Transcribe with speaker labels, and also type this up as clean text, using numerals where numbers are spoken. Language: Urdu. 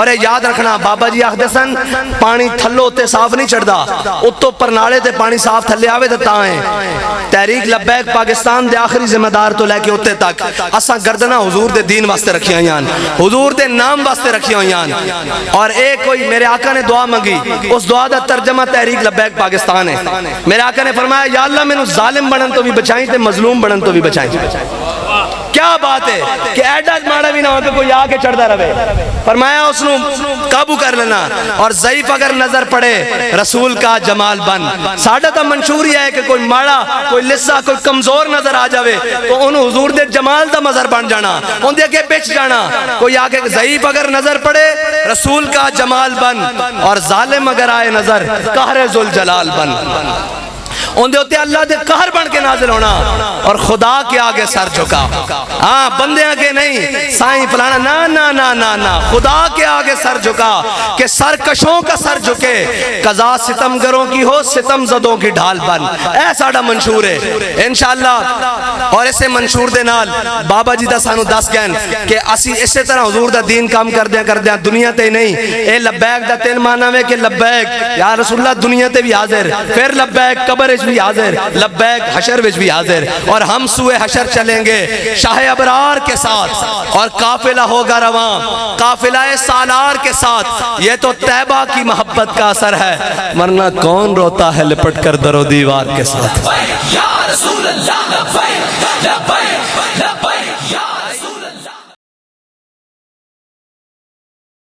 Speaker 1: اور یاد رکھنا بابا جی آخدے سن پانی تھلو تے صاف نہیں چڑھدا، اتو پرنالے تے پانی صاف تھلے آوے تے تائیں تحریک لبیک پاکستان دے آخری ذمہ دار تو لے کے اتے تک اساں گردنا حضور دے دین واسطے رکھی ہوئیاں، حضور دے نام واسطے رکھی ہوئیاں۔ اور ایک کوئی میرے آقا نے دعا مانگی، اس دعا دا ترجمہ تحریک لبیک پاکستان ہے۔ میرے آقا نے فرمایا یا اللہ میں نو ظالم بڑھن تو بھی بچائیں تے مظلوم بڑھن تو بھی بچائیں۔ کیا بات ہے کہ ایڈا ماڑا بھی نہ ہو کہ کوئی آ کے چڑھتا رہے، فرمایا اس نو قابو کر لینا، اور ضعیف اگر نظر پڑے رسول کا جمال بن۔ ساڑھا تا منشور یہ ہے کہ کوئی ماڑا، کوئی لسا، کوئی کمزور نظر آ جاوے تو انہوں حضور دے جمال دا مظہر بن جانا، ان دے کے بچ جانا۔ کوئی آگے ضعیف اگر نظر پڑے رسول کا جمال بن، اور ظالم اگر آئے نظر قہر ذوالجلال بن۔ ان دے ہوتے اللہ دے قہر بن کے نازل ہونا، اور خدا کے آگے سر جھکا۔ ہاں بندے آگے نہیں سائیں فلانا، نا نا نا نا نا، خدا کے آگے سر جھکا کہ سرکشوں کا سر جھکے، قضا ستمگروں کی ہو ستم زدوں کی ڈھال بن۔ اے ساڑا منشور ہے انشاءاللہ۔ اور اسے منشور دے نال بابا جی دا سانو دس گئن کہ اسی اسے طرح حضور دا دین کام کر دیا دنیا تے نہیں۔ اے لبیک دا تین معنی میں کہ لبیک یا رسول اللہ دنیا تے بھی حاضر، پھر لبیک قبر بھی حاضر، لبیک حشر وچ بھی حاضر، اور ہم سوئے حشر چلیں گے شاہ ابرار کے ساتھ، اور قافلہ ہوگا رواں قافلہ سالار کے ساتھ۔ یہ تو طیبہ کی محبت کا اثر ہے، ورنہ کون روتا ہے لپٹ کر در و دیوار کے ساتھ۔
Speaker 2: یا رسول اللہ لبیک لبیک